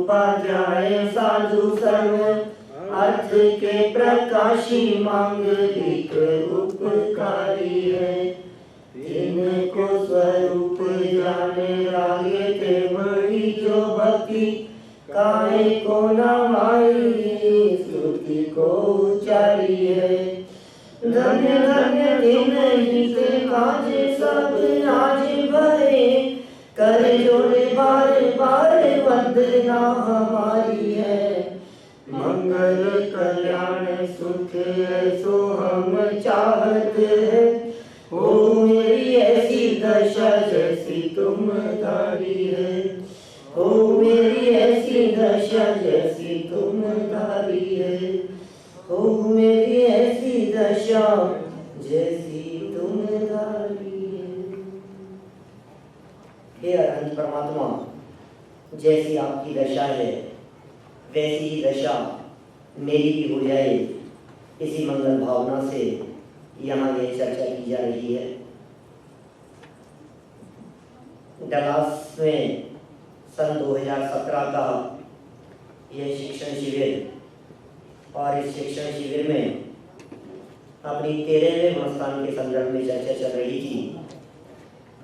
पा जाए साधु संग, अर्थ के प्रकाशी मांगलिक उपकारी है। तिनको स्वरूप जाने लागे ते बड़ी जो भक्ति, काहे को न माई स्तुति को उचारी है। धन्य धन्य दिन जीते काज सब आज भरे, कर जोड़े बार बार वंदना हमारी है। मंगल कल्याण सुख ऐसो हम चाहते हैं, हो मेरी ऐसी दशा जैसी तुम धारी है। हो मेरी ऐसी दशा जैसी तुम धारी है। हो मेरी ऐसी दशा जैसी तुम धारी है। हे अनंत परमात्मा, जैसी आपकी दशा है वैसी ही दशा मेरी भी हो जाए, इसी मंगल भावना से यहाँ ये चर्चा की जा रही है। डलास में सन 2017 का यह शिक्षण शिविर, और इस शिक्षण शिविर में अपनी 13वें मनस्थान के संदर्भ में चर्चा चल रही थी।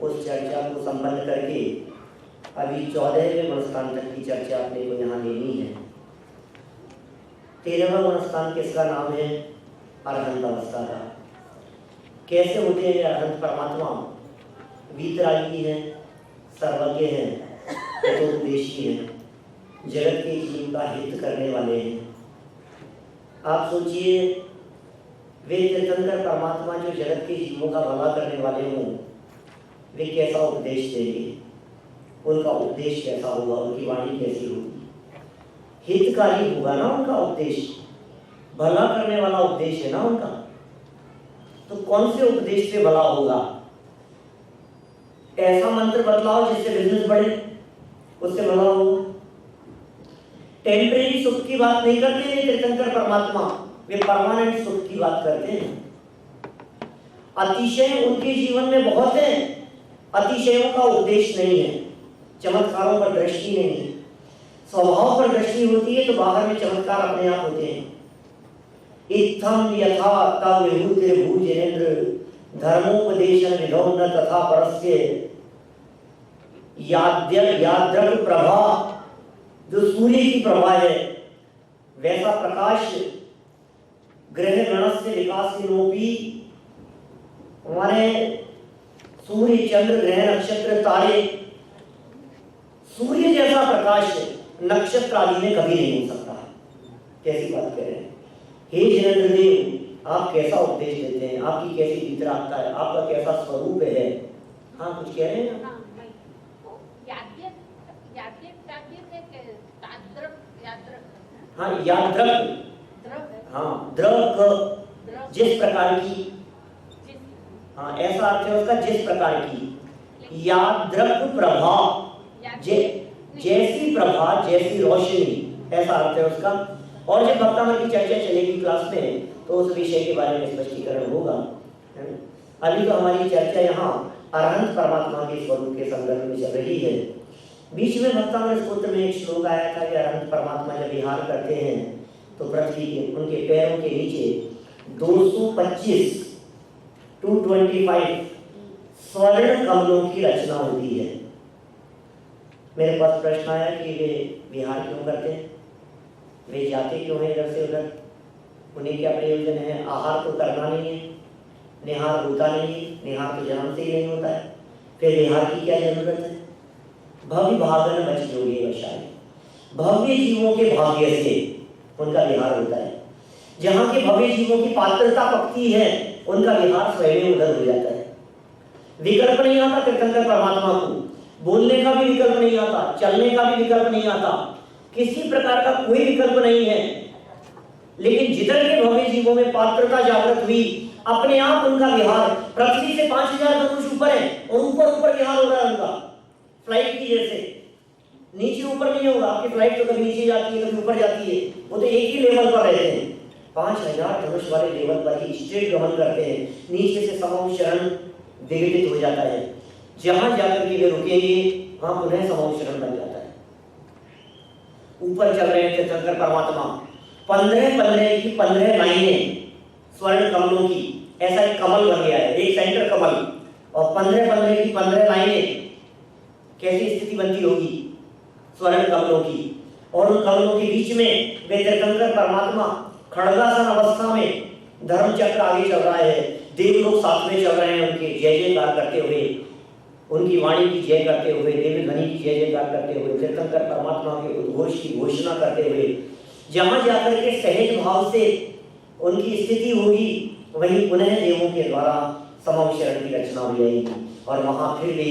उस चर्चा को संपन्न करके अभी 14वें मनस्थान तक की चर्चा अपने को यहाँ लेनी है। 13वां मनस्थान किसका नाम है? अरहंत अवस्था का। कैसे होते हैं अरहंत परमात्मा? वीतरागी हैं, सर्वज्ञ हैं, तत्वोपदेशी हैं, जगत के जीव का हित करने वाले हैं। आप सोचिए, वे तीर्थंकर परमात्मा जो जगत के जीवों का भला करने वाले हों, वे कैसा उपदेश देंगे? उनका उपदेश कैसा होगा? उनकी वाणी कैसी होगी? हितकारी होगा ना उनका उपदेश, भला करने वाला उपदेश है ना उनका। तो कौन से उपदेश से भला होगा? ऐसा मंत्र बतलाओ जिससे बिजनेस बढ़े, उससे भला होगा। टेम्परेरी सुख की बात नहीं करते हैं तीर्थंकर परमात्मा, वे परमानेंट सुख की बात करते हैं। अतिशय उनके जीवन में बहुत है, अतिशयों का उपदेश नहीं है, चमत्कारों पर दृष्टि नहीं है। स्वभाव पर दृष्टि होती है तो बाहर में चमत्कार अपने आप होते हैं। इत्थम यथा तव विभूति भूजेन्द्र, धर्मोपदेशन विधौ न तथा परस्य, याद्रक प्रभा, जो सूर्य की प्रभा है वैसा प्रकाश ग्रह गणस्य विकासिनोपि, हमारे सूर्य चंद्र ग्रह नक्षत्र तारे, सूर्य जैसा प्रकाश नक्षत्र आदि में कभी नहीं हो सकता। कैसी बात कह रहे हैं? हे जिनेंद्र देव, आप कैसा उपदेश देते हैं? आपकी कैसी वितरागता है? आपका कैसा स्वरूप है? हाँ, कुछ कह रहे हैं ना? हाँ, याद्रक, हाँ, द्रव, जिस प्रकार की, हाँ, ऐसा अर्थ है उसका, जिस प्रकार की। याद्रक प्रभा, जैसी प्रभा, जैसी रोशनी, ऐसा अर्थ है उसका। और जब भक्तामृत की चर्चा चलेगी क्लास में तो उस विषय के बारे में स्पष्टीकरण होगा। अभी तो हमारी चर्चा यहाँ अरहंत परमात्मा के स्वरूप के संदर्भ में चल रही है। बीच में भक्तामृत स्तोत्र में एक श्लोक आया था कि अरहंत परमात्मा जब विहार करते हैं तो पृथ्वी के, उनके पैरों के नीचे 225 स्वर्ण कमलों की रचना होती है। मेरे पास प्रश्न आया कि वे विहार क्यों करते हैं, वे जाते क्यों हैं इधर से उधर, उन्हें क्या प्रयोजन है? आहार तो करना नहीं है, निहार होता नहीं है, निहार तो जन्म से ही नहीं होता है, फिर विहार की क्या जरूरत है? भव्य भागन बच जोगे वशाली, भव्य जीवों के भाग्य से उनका विहार होता है। जहाँ के भव्य जीवों की पात्रता पकती है उनका विहार स्वयं उधर हो जाता है। विकल्प नहीं आता तीर्थंकर परमात्मा को, बोलने का भी विकल्प नहीं आता, चलने का भी विकल्प नहीं आता, किसी प्रकार का कोई विकल्प नहीं है। लेकिन जिधर के भव्य जीवों में पात्रता जागृत हुई, अपने आप उनका विहार, पृथ्वी से 5000 धनुष ऊपर है और ऊपर ऊपर विहार हो रहा है उनका, फ्लाइट की जैसे। नीचे ऊपर नहीं होगा, आपकी फ्लाइट तो कभी नीचे जाती है कभी ऊपर जाती है, वो तो एक ही लेवल पर रहते हैं। 5000 धनुष वाले लेवल पर ही स्ट्रेट गमन करते हैं। नीचे से समूह शरण विघटित हो जाता है, जहां जाकर के वे रुकेंगे वहां पुनः समूह शरण बन जाता है। ऊपर चल रहे हैं तीर्थंकर परमात्मा। 15 की 15 लाइनें स्वर्ण कमलों की, ऐसा एक कमल बन गया है, एक सेंटर कमल, और 15 की 15 लाइनें, कैसी स्थिति बनती होगी स्वर्ण कमलों की। और उन कमलों के बीच में वे तीर्थंकर परमात्मा खड़गासन अवस्था में, धर्म चक्र आगे चल रहा है, देव लोग साथ में चल रहे हैं, उनके जय जयकार करते हुए, उनकी वाणी की जय करते हुए, देवी ध्वनि की जय जयकार करते हुए, तीर्थंकर परमात्मा के उद्घोष की घोषणा करते हुए, जहां जाकर के सहज भाव से उनकी स्थिति होगी, वहीं पुनः देवों के द्वारा समावशरण की रचना हो जाएगी। और वहां फिर वे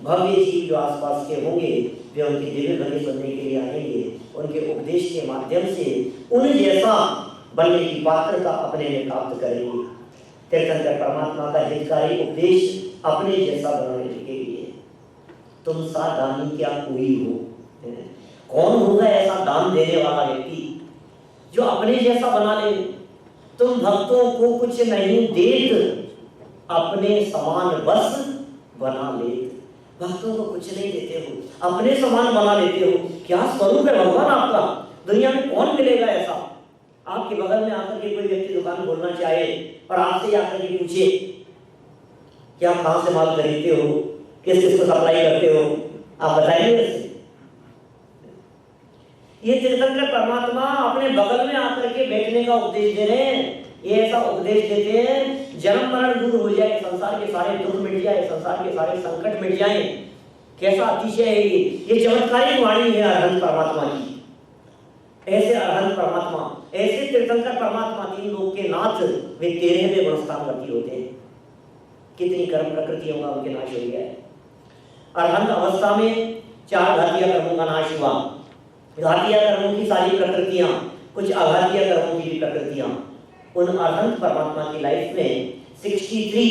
भव्य जीव जो आसपास के होंगे, वे उनकी दिव्य ध्वनि सुनने के लिए आएंगे, उनके उपदेश के माध्यम से उन जैसा बनने की पात्रता अपने में प्राप्त करेंगे। तीर्थंकर परमात्मा का हितकारी उपदेश अपने जैसा बनाने के लिए, तुम सा दानी क्या कोई हो। कौन होगा ऐसा दान देने वाला व्यक्ति जो अपने जैसा बना ले। तुम भक्तों को कुछ नहीं देत, अपने समान बस बना ले। भक्तों को कुछ नहीं देते हो, अपने समान बना लेते हो। क्या स्वरूप है भगवान आपका, दुनिया में कौन मिलेगा ऐसा। आपके बगल में आकर के कोई व्यक्ति दुकान खोलना चाहे और आपसे आकर के पूछे कि आप कहां से माल खरीदते हो, किस किस को सप्लाई करते हो, आप बताइए उससे। ये तीर्थंकर परमात्मा अपने बगल में आकर के बैठने का उपदेश दे रहे हैं। ये ऐसा उपदेश देते हैं जन्म मरण दूर हो जाए, संसार के सारे दुख मिट जाए, संसार के सारे संकट मिट जाए। कैसा अतिशय है ये चमत्कारिक वाणी है अरहंत परमात्मा की। ऐसे अरहंत परमात्मा, ऐसे तीर्थंकर परमात्मा, तीन लोक के नाथ, वे 13वें गुणस्थानवर्ती होते हैं। कितनी कर्म प्रकृतियों का उनके नाश हो गया है। अरहंत अवस्था में 4 घातीय कर्मों का नाश हुआ। घातीय कर्मों की सारी प्रकृतियां, कुछ अघातीय कर्मों की भी प्रकृतियां, उन अरहंत परमात्मा की लाइफ में 63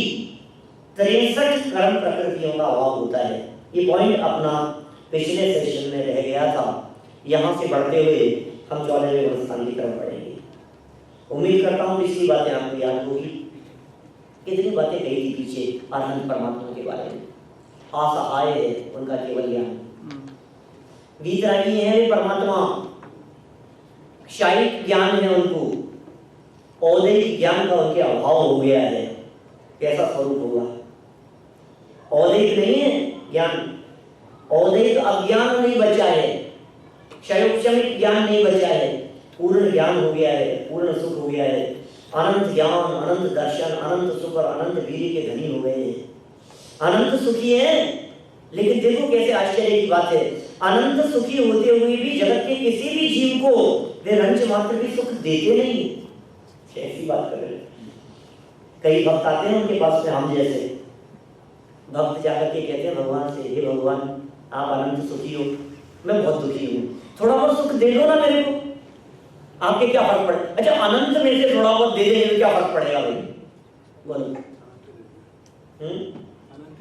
कर्म प्रकृतियों का अभाव होता है। ये पॉइंट अपना पिछले सेशन में रह गया था। यहां से बढ़ते हुए हम 14वें गुणस्थान की तरफ बढ़ेंगे। उम्मीद करता हूं पिछली बातें आपको याद होगी। कितनी बातें कही थी पीछे अरहंत परमात्मा के बारे में। आशा आए है उनका केवल ज्ञान, वीतरागी है परमात्मा, क्षायिक ज्ञान है उनको, औदैहिक ज्ञान का उनके अभाव हो गया है। कैसा स्वरूप होगा। औदैहिक नहीं है ज्ञान, औदैहिक अज्ञान नहीं बचा है, क्षयोक्षमिक ज्ञान नहीं बचा है, पूर्ण ज्ञान हो गया है, पूर्ण सुख हो गया है। अनंत ज्ञान, अनंत दर्शन, अनंत सुख और अनंत वीर्य के धनी हो गए हैं। अनंत सुखी है, लेकिन देखो कैसे आश्चर्य की बात है, अनंत सुखी होते हुए भी जगत के किसी भी जीव को वे रंच मात्र भी सुख देते नहीं। कैसी बात कर रहे हैं। कई भक्त आते हैं उनके पास में, हम जैसे भक्त जाकर के कहते हैं भगवान से, हे भगवान आप अनंत सुखी हो, मैं बहुत दुखी हूँ, थोड़ा बहुत सुख दे दो ना मेरे को, आपके क्या फर्क पड़े। अच्छा अनंत में से थोड़ा बहुत दे देंगे तो क्या फर्क पड़ेगा भाई, बोलो।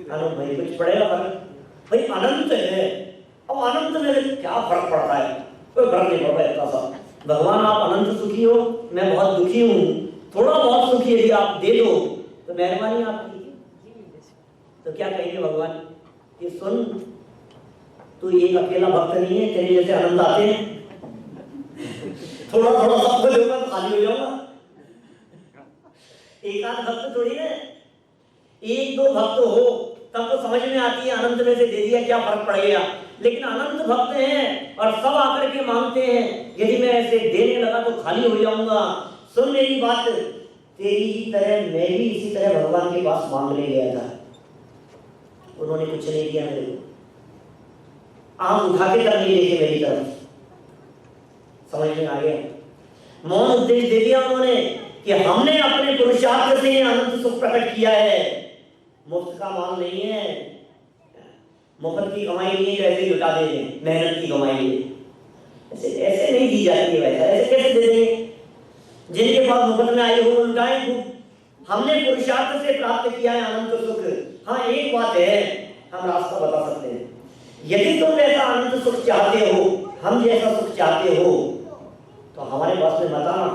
अनंत भाई कुछ पड़ेगा फर्क भाई, अनंत है। अब अनंत में क्या फर्क पड़ता है, कोई फर्क नहीं पड़ता इतना सा। भगवान आप अनंत सुखी हो, मैं बहुत दुखी हूँ, थोड़ा बहुत सुखी यदि आप दे दो तो मेहरबानी आपकी। तो क्या कहेंगे भगवान कि सुन तू एक अकेला भक्त नहीं है, तेरे जैसे अनंत आते हैं, थोड़ा थोड़ा सबको देगा तो खाली हो जाऊंगा। एक आध भक्त थोड़ी है, 1-2 भक्त हो तब तो समझ में आती है, अनंत में से दे दिया क्या फर्क पड़ेगा। लेकिन अनंत भक्त हैं और सब आकर के मांगते हैं, यदि मैं ऐसे देने लगा तो खाली हो जाऊंगा। सुन मेरी बात, तेरी ही तरह मैं भी इसी तरह भगवान के पास मांगने गया था, उन्होंने कुछ नहीं दिया मेरे को, आंख उठा के तक नहीं देखे मेरी तरफ। समझ में आ गया। मौन उपदेश दे दिया उन्होंने कि हमने अपने पुरुषार्थ से अनंत सुख प्रकट किया है, मुफ्त का माल नहीं है, मुफ्त की कमाई नहीं है ऐसे लुटा दे दें, मेहनत की कमाई है, ऐसे नहीं दी जाती है। वैसा ऐसे कैसे दे देंगे, जिनके पास मुफ्त में आई हो लुटाएं खूब। हमने पुरुषार्थ से प्राप्त किया है अनंत सुख। हाँ एक बात है, हम रास्ता बता सकते हैं, यदि तुम ऐसा अनंत सुख चाहते हो, हम जैसा सुख चाहते हो, तो हमारे पास में मत आना,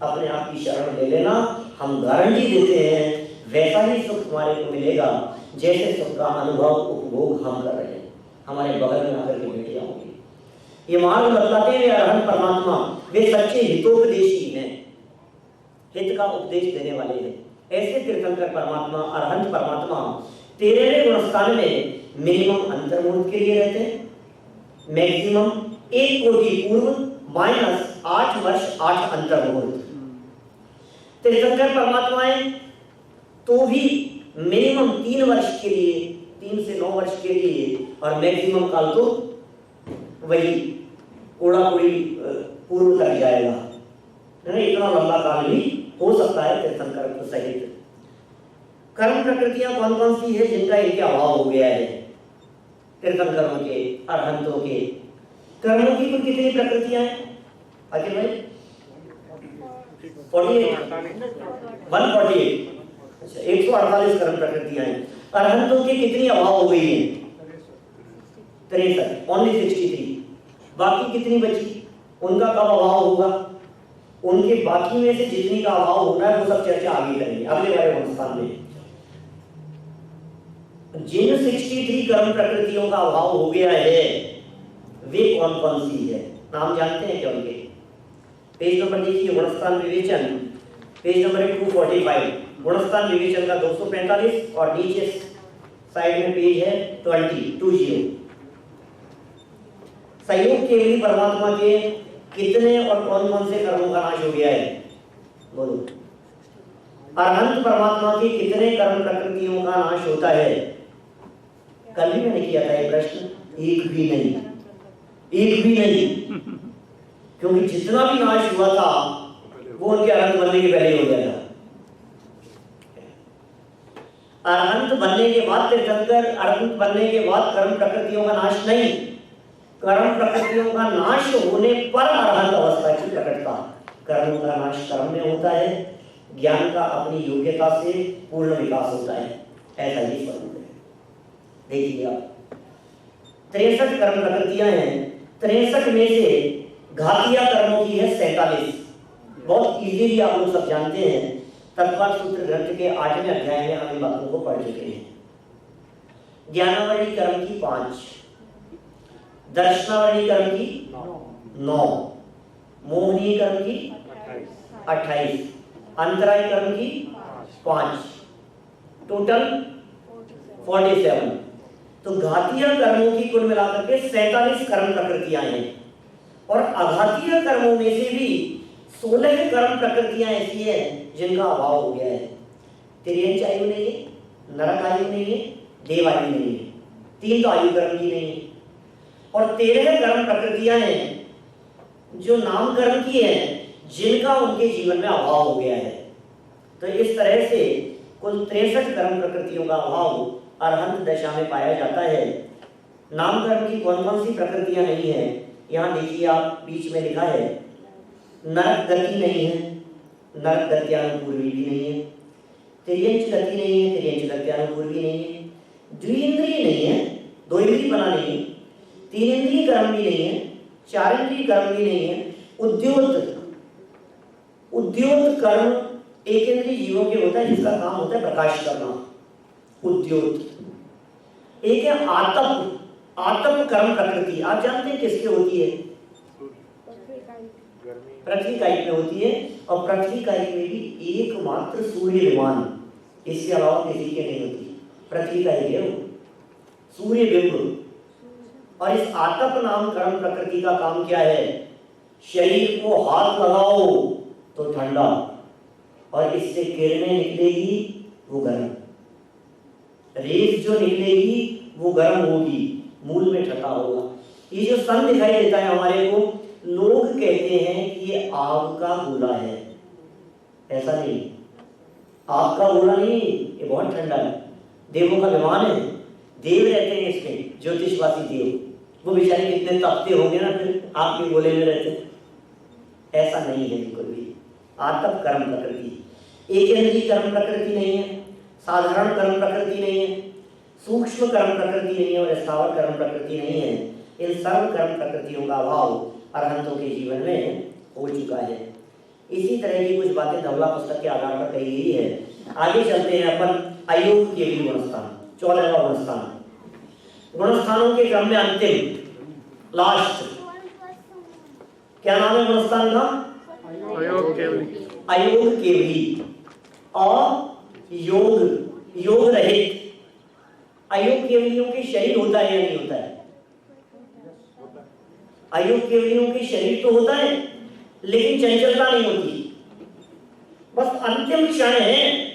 अपने आप की शरण ले लेना। हम गारंटी देते हैं वैसा ही सुख तुम्हारे को मिलेगा जैसे सुख का अनुभव उपभोग हम कर रहे हैं। हमारे बगल में आकर के बैठ जाओगे। ये मार्ग बतलाते हैं अरहंत परमात्मा, वे सच्चे हितोपदेशी हैं, हित का उपदेश देने वाले हैं। ऐसे तीर्थंकर परमात्मा, अरहंत परमात्मा 13वें गुणस्थान में मिनिमम अंतर्मुहूर्त के लिए रहते हैं, मैक्सिमम 1 कोटि पूर्व माइनस 8 वर्ष 8 अंतर्मुहूर्त। तीर्थंकर परमात्माएं तो भी मिनिमम 3 वर्ष के लिए, 3 से 9 वर्ष के लिए, और मैक्सिमम काल तो वही कोड़ा कोड़ी पूर्व तक जाएगा, है ना। इतना लंबा काल भी हो सकता है तीर्थंकर सहित। कर्म प्रकृतियां कौन कौन सी है जिनका इनके अभाव हो गया है तीर्थंकरों के, अरहंतों के? कर्मों की कुल कितनी प्रकृतियां हैं अखिल भाई? 148। अच्छा, 148 कर्म प्रकृतियां हैं। अरहंतों के कितनी अभाव हो गई है? 63, ओनली 63। बाकी कितनी बची? उनका कब अभाव होगा? उनके बाकी में से जितनी का अभाव होना है वो सब चर्चा आगे करेंगे अगले वाले अनुष्ठान में। जिन 63 कर्म प्रकृतियों का अभाव हो गया है वे कौन कौन सी है, नाम जानते हैं क्या उनके? पेज नंबर देखिए, गुणस्थान विवेचन, पेज नंबर 245, गुणस्थान विवेचन का 245, और नीचे साइड में पेज है 20। संयोग केवली परमात्मा के कितने और कौन कौन से कर्मों का नाश हो गया है? बोलो। अरहंत परमात्मा के कितने कर्म प्रकृतियों का नाश होता है? कल भी मैंने किया था एक प्रश्न, एक भी नहीं, एक भी नहीं, क्योंकि जितना भी नाश हुआ था वो उनके अरहंत बनने के पहले हो गया था। अरहंत बनने के बाद तीर्थंकर, अरहंत बनने के बाद कर्म प्रकृतियों का नाश नहीं, कर्म प्रकृतियों का नाश होने पर अरहंत अवस्था की प्रकटता। कर्मों का नाश कर्म में होता है, ज्ञान का अपनी योग्यता से पूर्ण विकास होता है, ऐसा ही स्वरूप है। देखिए आप 63 कर्म प्रकृतियां हैं, 63 में से घातिया कर्मों की है 47। बहुत इजीली आप लोग सब जानते हैं, तत्वार्थ सूत्र ग्रंथ के 8वें अध्याय में हम इन बातों को पढ़ चुके हैं। ज्ञानावली कर्म की 5, दर्शनावली कर्म की 9, मोहनी कर्म की 28, अंतराय कर्म की 5, टोटल 47। तो घातीय कर्मों की कुल मिलाकर के 47 कर्म प्रकृतियां हैं, और अघातीय कर्मों में से भी 16 कर्म प्रकृतियां ऐसी हैं जिनका अभाव हो गया है। तिर्यंच आयु नहीं है, नरक आयु नहीं है, देव आयु नहीं है, 3 तो आयु कर्म की नहीं है, और 13 कर्म प्रकृतियां हैं जो नाम कर्म की हैं जिनका उनके जीवन में अभाव हो गया है। तो इस तरह से कुल 63 कर्म प्रकृतियों का अभाव अरहंत दशा में पाया जाता है। नाम कर्म की कौन कौन सी प्रकृतियां नहीं है, यहाँ देखिए आप, बीच में लिखा है नरक गति नहीं है, नरक गत्यानुपूर्वी भी नहीं है, तिर्यंच गति नहीं है, तिर्यंच गत्यानुपूर्वी नहीं है, द्विइंद्रिय नहीं है, 2 इंद्रिय बना नहीं है, 3 इंद्रिय कर्म भी नहीं है, 4 इंद्रिय कर्म भी नहीं है, उद्योत कर्म 1 इंद्रिय जीवों के होता है जिसका काम होता है प्रकाश करना, उद्योत। एक है आतप कर्म प्रकृति, आप जानते हैं किसके होती है? पृथ्वी कायिक में होती है, और पृथ्वी कायिक में भी एकमात्र सूर्य विमान, इसके अलावा किसी के नहीं होती, पृथ्वी कायिक है वो, सूर्य बिंब। और इस आतप नाम कर्म प्रकृति का काम क्या है? शरीर को हाथ लगाओ तो ठंडा, और इससे किरणें निकलेगी वो गर्म, रेस जो निकलेगी वो गर्म होगी, मूल में ठंडा होगा। ये जो सन दिखाई देता है हमारे को, लोग कहते हैं कि ये आग का गोला है, ऐसा नहीं, आग का गोला नहीं, ये बहुत ठंडा है, देवों का विमान है, देव रहते हैं इसमें, ज्योतिषवासी देव, वो बेचारे कितने तपते होंगे ना, फिर आग के गोले में रहते। ऐसा नहीं है बिल्कुल भी। आतप कर्म प्रकृति, एक इंद्रिय कर्म प्रकृति नहीं है, साधारण कर्म प्रकृति नहीं है, सूक्ष्म कर्म प्रकृति नहीं है, और स्थावर कर्म प्रकृति नहीं है। इन सर्व कर्म प्रकृतियों का अभाव अरहंतों के जीवन में हो चुका है। इसी तरह की कुछ बातें धवला पुस्तक के आधार पर कही गई है। आगे चलते हैं अपन अयोग के भी गुणस्थान, 14वां गुणस्थान। गुणस्थानों के क्रम में अंतिम, लास्ट क्या नाम है गुणस्थान का? अयोग केवली। अयोग केवली और योग रहित। अयोग केवलियों के शरीर होता है या नहीं होता है? अयोग केवलियों के शरीर तो होता है लेकिन चंचलता नहीं होती, बस अंतिम क्षण है।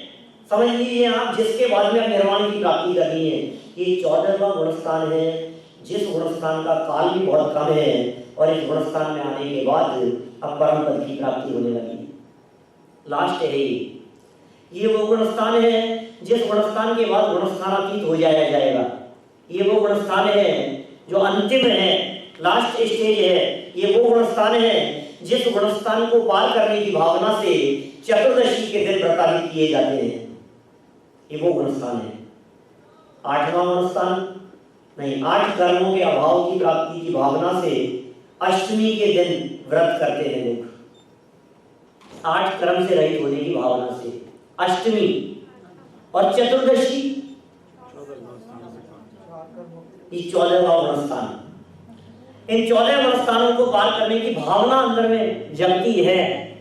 समझ लीजिए आप, जिसके बाद में निर्वाण की प्राप्ति करनी है। ये 14वां गुणस्थान है, जिस गुणस्थान का काल भी बहुत कम है और इस गुणस्थान में आने के बाद अब परम पद की प्राप्ति होने लगी। लास्ट है ये वो गुणस्थान है जिस गुणस्थान के बाद गुणस्थानातीत हो जाया जाएगा। ये वो गुणस्थान है जो अंतिम है, लास्ट स्टेज है। ये वो गुणस्थान है जिस गुणस्थान को पार करने की भावना से चतुर्दशी के दिन व्रतादित किए जाते हैं। ये वो गुणस्थान है। 8वां गुणस्थान नहीं, 8 कर्मों के अभाव की प्राप्ति की भावना से अष्टमी के दिन व्रत करते हैं लोग। 8 कर्म से रहित होने की भावना से अष्टमी और चतुर्दशी, ये 14वां गुणस्थान। इन 14 गुणस्थानों को पार करने की भावना अंदर में जगती है।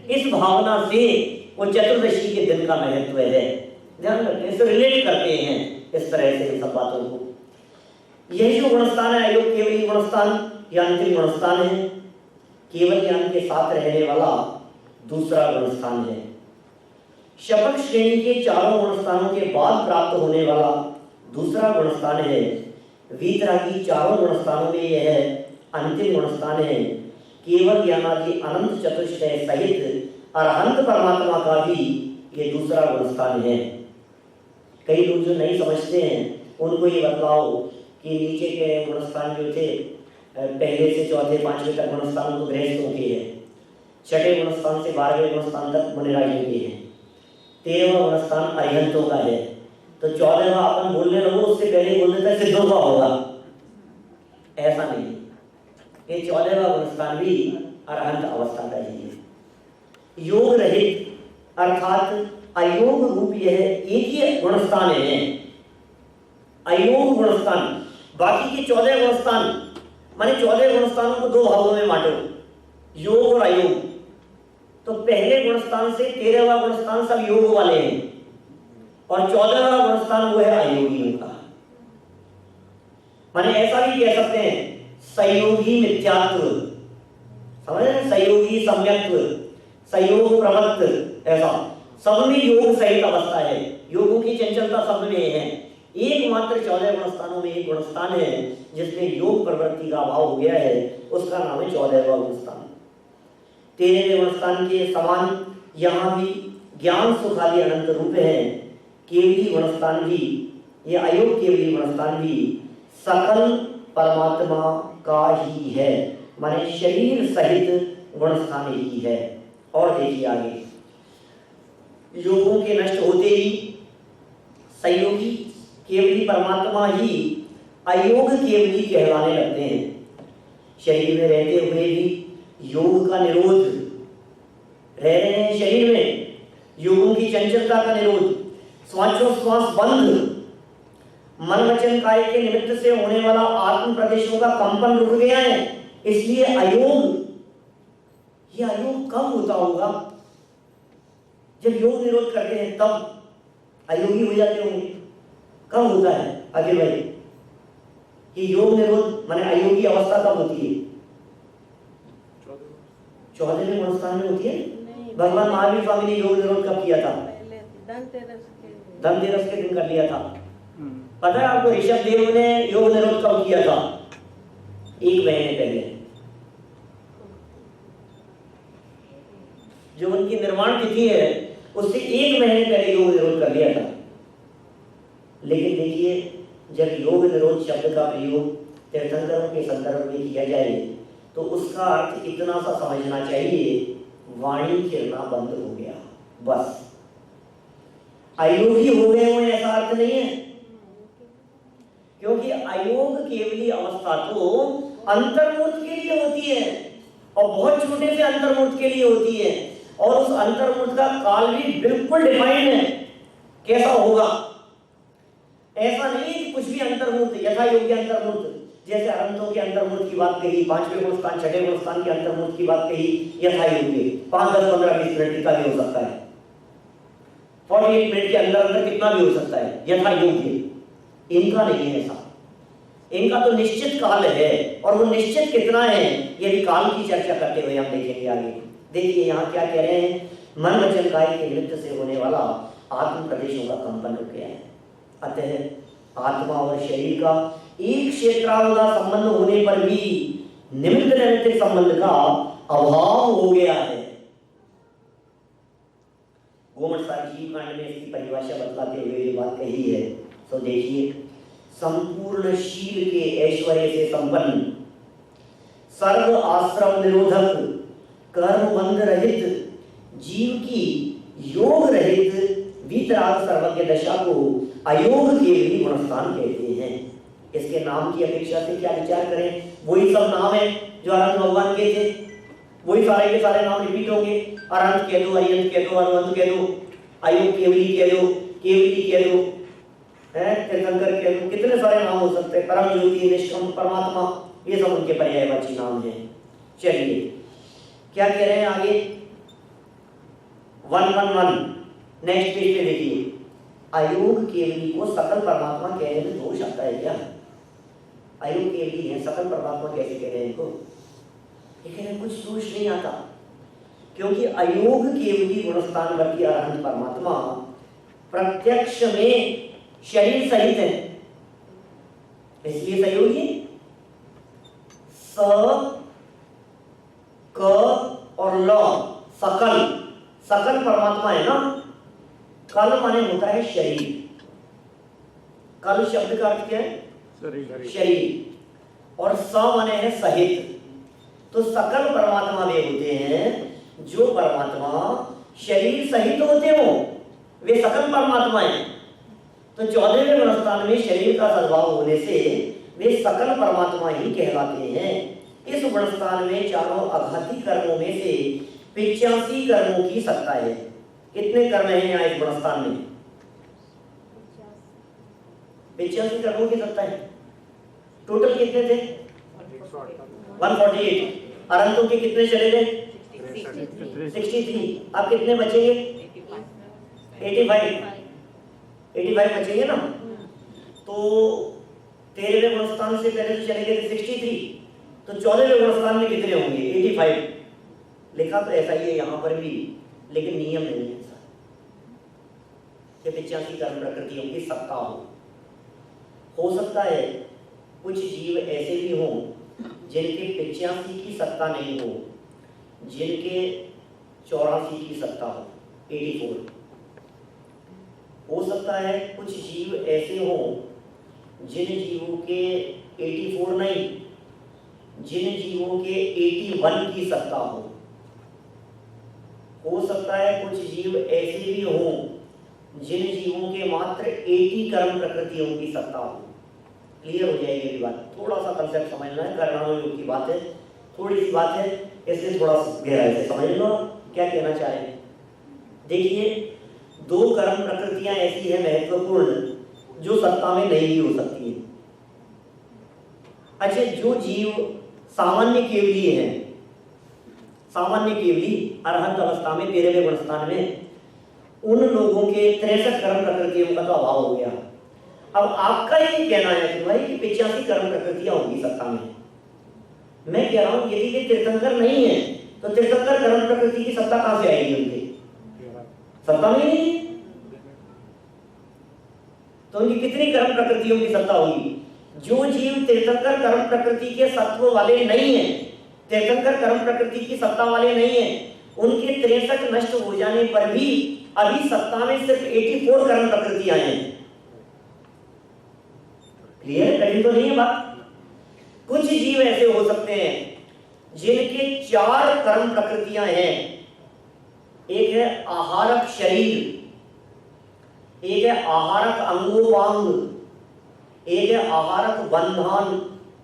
इस भावना से वो चतुर्दशी के दिन का महत्व है। ध्यान रखें, इसे रिलेट करते हैं इस तरह से इन सब बातों को। यही जो गुणस्थान है अयोग केवली गुणस्थान, यह अंतिम गुणस्थान है। केवल ज्ञान के साथ रहने वाला दूसरा गुणस्थान है। शपथ श्रेणी के चारों गुणस्थानों के बाद प्राप्त होने वाला दूसरा गुणस्थान है। वीतरागी चारों गुणस्थानों में यह अंतिम गुणस्थान है। केवल ज्ञानादि अनंत चतुष्टय सहित अरहंत परमात्मा का भी ये दूसरा गुणस्थान है। कई लोग जो नहीं समझते हैं उनको ये बतलाओ कि नीचे के गुणस्थान जो थे पहले से चौथे 5वें तक गुणस्थान तो गृहस्थों के हैं, 6ठे गुणस्थान से 12वें गुणस्थान तक मुनिराजों के हैं, 13वां गुणस्थान अरिहंतों का है। तो 14वां अपन बोलने लगो उससे पहले बोल देता है सिद्धों का होगा, ऐसा नहीं। ये 14वां गुणस्थान भी अरहंत अवस्था का ही है। योग रहित अर्थात अयोग रूप यह एक ही गुणस्थान है, अयोग गुणस्थान। बाकी के 14 गुणस्थान माने 14 गुणस्थानों को 2 भागों में बांटो, योग और अयोग। तो पहले गुणस्थान से 13वां गुणस्थान सब योग वाले हैं और 14वां गुणस्थान वो है अयोगियों का। माने ऐसा भी कह सकते हैं संयोगी मिथ्यात्व, समझ रहे हैं? संयोगी सम्यक्त्व, संयोग प्रमत्त, ऐसा सब में योग सहित अवस्था है। योगों की चंचलता सब में है। एकमात्र 14 गुणस्थानों में एक गुणस्थान है जिसमें योग प्रवृत्ति का अभाव हो गया है, उसका नाम है 14वां गुणस्थान। 13वें गुणस्थान के समान यहाँ भी ज्ञान सुखादि अनंत रूप है। केवली गुणस्थान भी, ये अयोग केवली गुणस्थान भी सकल परमात्मा का ही है, माने शरीर सहित गुणस्थान ही है। और देखिए आगे, योगों के नष्ट होते ही संयोगी केवली परमात्मा ही अयोग केवली कहलाने लगते हैं। शरीर में रहते हुए भी योग का निरोध, रह रहे हैं शरीर में, योगों की चंचलता का निरोध, श्वासोच्छ्वास बंद, मन वचन काय के निमित्त से होने वाला आत्म प्रदेशों का कंपन रुक गया है। इसलिए अयोग, ये अयोग कब होता होगा? जब योग निरोध करते हैं तब अयोगी हो जाते होंगे। कब होता है आगे भाई? ये योग निरोध माने अयोगी अवस्था कब होती है? 14वें गुणस्थान में होती है। भगवान महावीर स्वामी ने योग निरोध कब किया था? धनतेरस के दिन कर लिया था। पता है आपको ऋषभ देव ने योग निरोध कब किया था? 1 महीने पहले। जो उनकी निर्माण तिथि है उससे 1 महीने पहले योग निरोध कर लिया था। लेकिन देखिए, जब योग निरोध शब्द का प्रयोग तीर्थंकरों के संदर्भ में किया जाए तो उसका अर्थ इतना सा समझना चाहिए, वाणी खिलना बंद हो गया, बस। अयोगी हो गए हो ऐसा अर्थ नहीं है, क्योंकि अयोग केवली अवस्था तो अंतर्मूर्त के लिए होती है और बहुत छोटे से अंतर्मूर्त के लिए होती है। और उस अंतर्मूर्त का काल भी बिल्कुल डिफाइंड है, कैसा होगा। ऐसा नहीं कि कुछ भी अंतर्मूर्त, यथा योग्य अंतर्मूर्त, जैसे अनंतों के अंतर्मुख की बात कही, 5वें गुणस्थान 6वें गुणस्थान के अंतर्मुख की बात कही, यथा योग्य 5, 10, 15, 20 मिनट का भी हो सकता है, 48 मिनट के अंदर अंदर कितना भी हो सकता है, यथा योग्य। इनका नहीं है ऐसा, इनका तो निश्चित काल है, और वो निश्चित कितना है ये भी काल की चर्चा करते हुए हम देखेंगे आगे। देखिए यहाँ क्या कह रहे हैं, मन वचन काय के निमित्त से होने वाला आत्म प्रदेशों का कंपन रुक गया है। अतः आत्मा और शरीर का एक क्षेत्रानुगा संबंध होने पर भी निमित्त नैमित्तिक संबंध का अभाव हो गया है। गोमटसार जीव कांड में इसकी परिभाषा बतलाते हुए ये बात कही है, तो देखिए, संपूर्ण शील के ऐश्वर्य से संपन्न, सर्व आश्रम निरोधक, कर्म बंध रहित जीव की योग रहित वीतराग सर्वज्ञ दशा को अयोग के भी गुणस्थान कहते हैं। इसके नाम की अपेक्षा से क्या विचार करें, वही सब नाम है जो अनंत भगवान के थे, वही सारे के सारे नाम रिपीट होंगे। अनंत कह दो, अरियंत कह दो, अनुअंत कह दो, अयोग केवली कह दो, केवली कह दो, तीर्थंकर कह दो, कितने सारे नाम हो सकते हैं, परम ज्योति, निष्कम, परमात्मा, ये सब उनके पर्यायवाची नाम है। चलिए क्या कह रहे हैं आगे, 111 नेक्स्ट पेज पे देखिए, अयोग केवली को सकल परमात्मा कहने में दोष आता है क्या? अयोग केवली है, सकल परमात्मा कैसे कह रहे हैं इनको? ये कह रहे हैं कुछ दोष नहीं आता, क्योंकि अयोग केवली गुणस्थानवर्ती अरहंत परमात्मा प्रत्यक्ष में शरीर सहित है, इसलिए सहयोगी स क और ल सकल, सकल परमात्मा है ना। कल माने होता है शरीर, कल शब्द का अर्थ क्या है? शरीर, और स माने है सहित। तो सकल परमात्मा वे होते हैं जो परमात्मा शरीर सहित होते हो, वे सकल परमात्मा हैं। तो 14वें गुणस्थान में शरीर का सद्भाव होने से वे सकल परमात्मा ही कहलाते हैं। इस गुणस्थान में चारों अघाती कर्मों में से 85 कर्मों की सत्ता है। कितने कर्म हैं यहाँ इस गुणस्थान में? 85 कर्मों की सत्ता है। टोटल कितने थे? 148। अरंतों के कितने चले गए? 63। अब कितने बचेंगे? 85 बचेंगे ना। तो 13वें गुणस्थान से पहले तो चले गए थे 63, तो 14वें गुणस्थान में कितने होंगे? 85। लिखा तो ऐसा ही है यहाँ पर भी, लेकिन नियम नहीं है ऐसा कि 85 कर्म प्रकृतियों की सत्ता हो सकता है कुछ जीव ऐसे भी हों जिनके 85 की सत्ता नहीं हो, जिनके 84 की सत्ता हो, 84। हो सकता है कुछ जीव ऐसे हों जिन जीवों के 84 नहीं, जिन जीवों के 81 की सत्ता हो सकता है कुछ जीव ऐसे भी हों जिन जीवों के मात्र 80 कर्म प्रकृतियों की सत्ता हो। क्लियर हो जाएगी ये बात, थोड़ा सा कंसेप्ट समझना है, कर्म योग की बात है, थोड़ी सी बात है, इसलिए थोड़ा गहराई से समझ लो क्या कहना चाह रहे हैं। देखिए, 2 कर्म प्रकृतियां ऐसी है महत्वपूर्ण जो सत्ता में नहीं भी हो सकती है। अच्छा, जो जीव सामान्य केवली है, सामान्य केवली अरहंत अवस्था में 13वें गुणस्थान में, उन लोगों के 63 कर्म प्रकृतियों का तो अभाव हो गया। अब आपका ये कहना है कि भाई कि 85 कर्म प्रकृतियां होंगी सत्ता में। मैं कह रहा हूं यदि वे तीर्थंकर नहीं है तो तीर्थंकर कर्म प्रकृति की सत्ता कहां से आएगी? उनकी सत्ता में नहीं है तो उनकी कितनी कर्म प्रकृतियों की सत्ता होगी? जो जीव तीर्थंकर कर्म प्रकृति के सत्व वाले नहीं है, तीर्थंकर कर्म प्रकृति की सत्ता वाले नहीं है, उनके 63 नष्ट हो जाने पर भी अभी सत्ता में सिर्फ 84 कर्म प्रकृतियां हैं। क्लियर? कहीं तो नहीं है बात। कुछ जीव ऐसे हो सकते हैं जिनके 4 कर्म प्रकृतियां हैं। एक है आहारक शरीर, एक है आहारक अंगोपांग, एक है आहारक बंधन,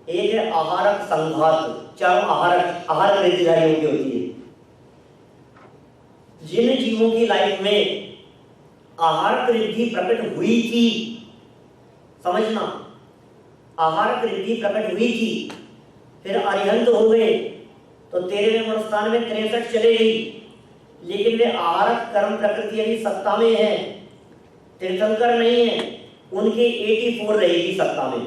एक है आहारक संघात। 4 आहार वृद्धिधारियों की होती है। जिन जीवों की लाइफ में आहार वृद्धि प्रकट हुई थी, समझना, आहारक रिद्धि प्रकट हुई थी, फिर अरिहंत हो गए, तो 13वें गुणस्थान में 63 चले गई, लेकिन वे आहारक कर्म प्रकृति अभी सत्ता में है, तीर्थंकर नहीं है, उनके 84 रहेगी सत्ता में।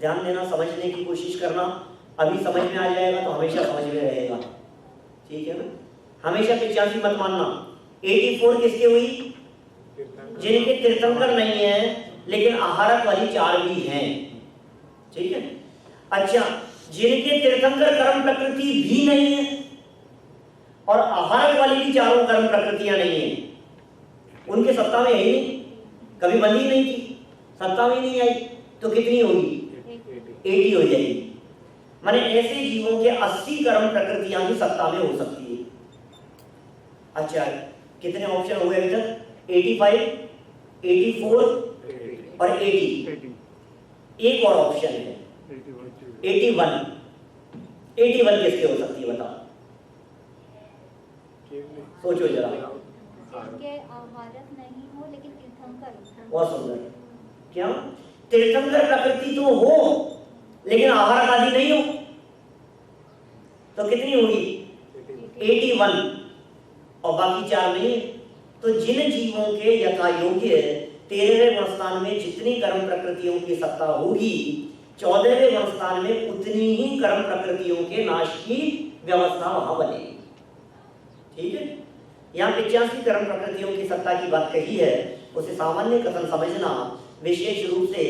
ध्यान देना, समझने की कोशिश करना, अभी समझ में आ जाएगा तो हमेशा समझ में रहेगा, ठीक है ना। हमेशा 85 मत मानना। 84 किसके हुई? जिनके तीर्थंकर नहीं है लेकिन आहारक वाली 4 भी हैं, ठीक है। अच्छा, जिनके तीर्थंकर कर्म प्रकृति भी नहीं है और आहारक वाली भी 4 कर्म प्रकृतियां नहीं है, उनके सत्ता में है ही नहीं, कभी बंदी नहीं थी, सत्ता में नहीं आई, तो कितनी होगी? 80 हो जाएगी। माने ऐसे जीवों के 80 कर्म प्रकृतियां भी सत्ता में हो सकती है। अच्छा, कितने ऑप्शन हो गए अभी तक? 85, 84 और 80। एक और ऑप्शन है 81। 81 किसके हो सकती है बताओ? सोचो जरा। जिनके आहारक नहीं हो लेकिन तीर्थंकर। बहुत सुंदर। क्या? तीर्थंकर प्रकृति तो हो लेकिन आहारक आदि नहीं हो, तो कितनी होगी? 81 और बाकी 4 नहीं है। तो जिन जीवों के यथा योग्य 13वें गुणस्थान में जितनी कर्म प्रकृतियों की सत्ता होगी, 14वें गुणस्थान में उतनी ही कर्म प्रकृतियों के नाश की व्यवस्था वहां बनेगी, ठीक है। यहाँ 85 कर्म प्रकृतियों की सत्ता की बात कही है, उसे सामान्य कथन समझना, विशेष रूप से